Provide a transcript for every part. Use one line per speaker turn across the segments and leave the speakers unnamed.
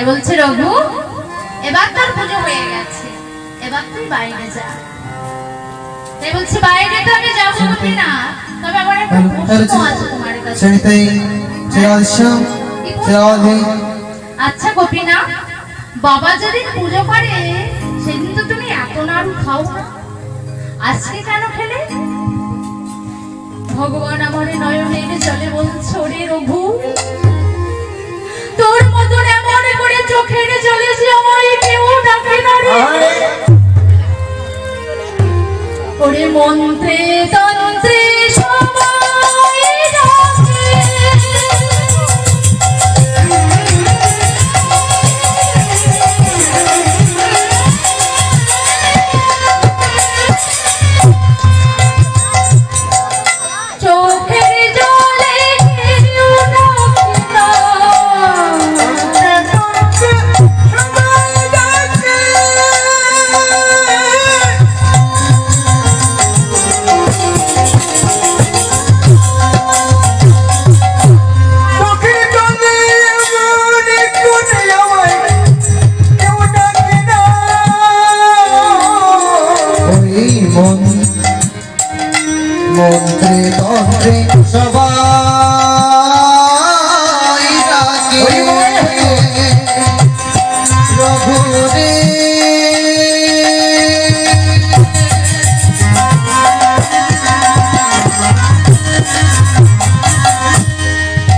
বলছে রঘু এবার তোর পুজো হয়ে গেছে, এবার তুই বাইরে যা। তাই বলছে বাইরে তো আমি যাবো না, তবে আমার একটা প্রশ্ন আছে তোমার কাছে। আচ্ছা গোপীনাথ, বাবা যেদিন পুজো করে সেদিন তো তুমি এত নাড়ু খাও না, আজকে কেন খেলে? ভগবান আমার নয়নের জলে বলছে ওরে রঘু, তোর মতন এমন করে চোখের জলে যে আমায় কেউ ডাকে না রে। ওরে মন্ত্রে তন্ত্রে সবাই ডাকে,
মন্ত্রে তন্ত্রে সবাই ডাকে রঘু রে।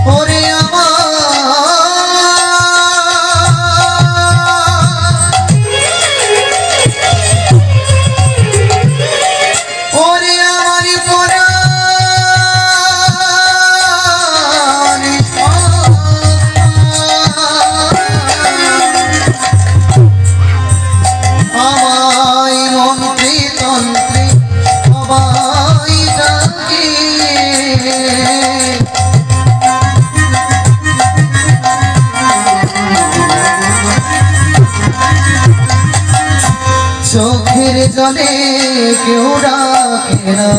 ওরে চোখের জলে কেউ ডাকে না,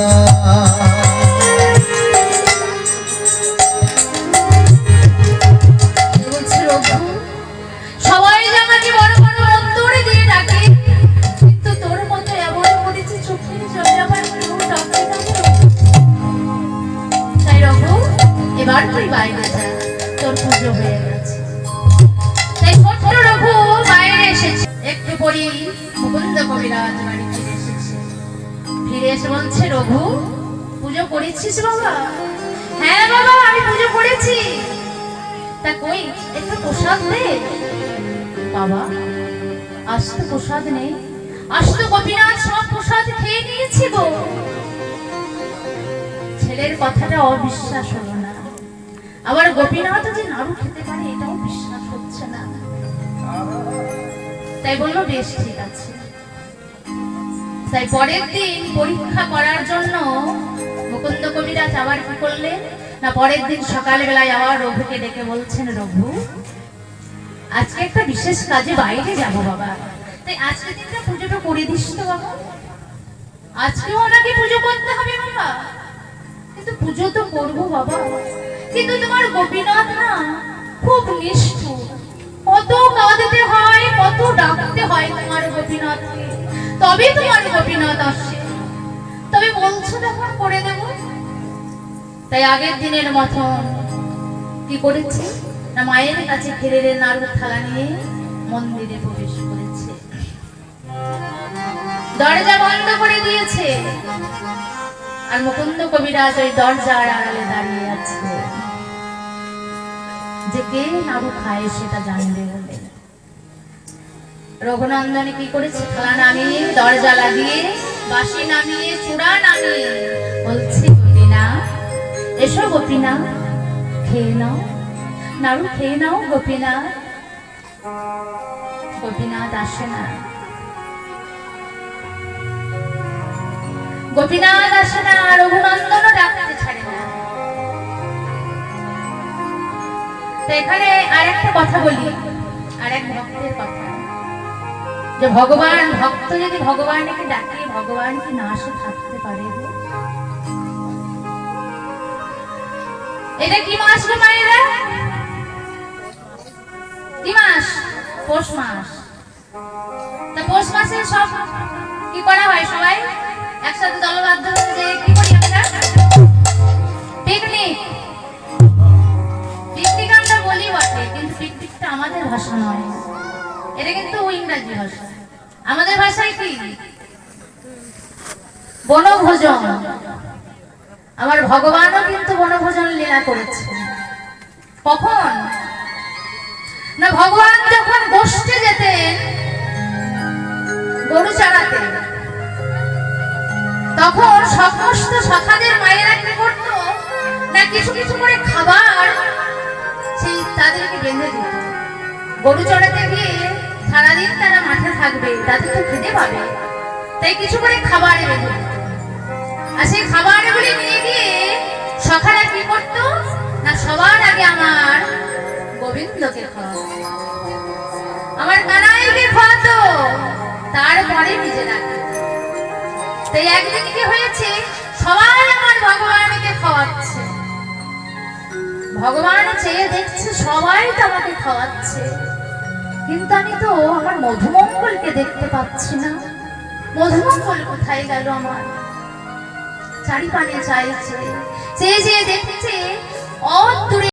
সবাই আমাকে বড় বড় অন্তরে দিয়ে ডাকে, কিন্তু তোর মতো এমন করেছে চোখের জলে আমার কেউ ডাকে না। তাই রঘু এবার তুই বাইরে যা, তোর পুজো হয়ে গেছে। তাই ছোট্ট রঘু বাইরে এসেছে, একটু পরেই মুকুন্দ কবিরাজ বাড়ি ফিরে এসেছে। ফিরে এসে বলছে রঘু পুজো করেছিস বাবা? হ্যাঁ বাবা আমি পুজো করেছি। তা কই একটু প্রসাদ দে। বাবা আজ তো প্রসাদ নেই, আজ তো গোপীনাথ সব প্রসাদ খেয়ে নিয়েছি গো। ছেলের কথাটা অবিশ্বাস হলো না, আবার গোপীনাথ যে নাড়ু খেতে পারে এটাও বিশ্বাস হচ্ছে না। তাই বললো বেশ ঠিক আছে। তাই পরের দিন পরীক্ষা করার জন্য মুকুন্দ কবিরাজ আবার কি করলেন না, পরের দিন সকালবেলায় আবার রঘুকে ডেকে বলছেন রঘু আজকে একটা বিশেষ কাজে বাইরে যাব বাবা, তাই আজকে দিনটা পুজোটা করে দিস তো বাবা। আজকেও আমাকে পুজো করতে হবে বাবা। কিন্তু পুজো তো করবো বাবা, কিন্তু তোমার গোপীনাথ না খুব নিষ্ঠুর, কত কাঁদতে হয় কত ডাকতে হয় তোমার গোপীনাথকে, তবে তোমার গোপীনাথ আসে। তবে বলছো তখন করে দেব। তাই আগের দিনের মতন কি করেছে না, মায়ের কাছে খেরে নাড়ু থালা নিয়ে মন্দিরে প্রবেশ করেছে, দরজা বন্ধ করে দিয়েছে। আর মুকুন্দ কবিরাজ ওই দরজার আড়ালে দাঁড়িয়ে আছে, যে কে নাড়ু খায় সেটা জানবে বলে। রঘুনন্দনে কি করেছে, থালা নামিয়ে দরজা লাগিয়ে বাঁশি নামিয়ে চূড়া নামিয়ে বলছে গোপীনাথ এসো গোপীনাথ খেয়ে নাও, নাড়ু খেয়ে নাও গোপীনাথ। গোপীনাথ আসে না, গোপীনাথ আসে না, রঘুনন্দনও ডাকতে ছাড়ে না। তো এখানে আরেকটা কথা বলি, আরেক ভক্তের কথা, যে ভগবান ভক্ত যদি ভগবানকে ডাকে ভগবান কি না আসে থাকতে পারে? এটা কি মাস গো মায়েরা? কি মাস? পৌষ মাস। তা পৌষ মাসে সব কি করা হয়, সবাই একসাথে দলবদ্ধ হয়ে যে কি করি আমরা, পিকনিক। পিকনিক আমরা বলি বটে, কিন্তু পিকনিকটা আমাদের ভাষা নয়, এটা কিন্তু ইংরাজি ভাষা। আমাদের ভাষায় কি বনভোজন। আমার ভগবানও কিন্তু বনভোজন লীলা করেছে। কখন না, ভগবান যখন গোষ্ঠে যেতেন গরু চড়াতে, তখন সমস্ত সখাদের মায়েরা কি করত না, কিছু কিছু করে খাবার সেই তাদেরকে বেঁধে দিত। গরু চড়াতে গিয়ে সারাদিন তারা মাঠে থাকবে, তাদের তো খেতে পাবে, তাই কিছু করে খাবার বেঁধে দিত। আর সেই খাবারগুলি নিয়ে গিয়ে সখারা কি করত না, সবার আগে আমার গোবিন্দকে খাওয়াতো, আমার কানাইকে খাওয়াতো, তারপরে নিজেরা। তাই একদিন কি হয়েছে, সবাই আমার ভগবানকে খাওয়াচ্ছে, ভগবান চেয়ে দেখছে সবাই তো আমাকে খাওয়াচ্ছে, কিন্তু আমি তো আমার মধুমঙ্গলকে দেখতে পাচ্ছি না। মধুমঙ্গল কোথায় গেল আমার? চারিপানে চাইছে, চেয়ে চেয়ে দেখছে অদূরে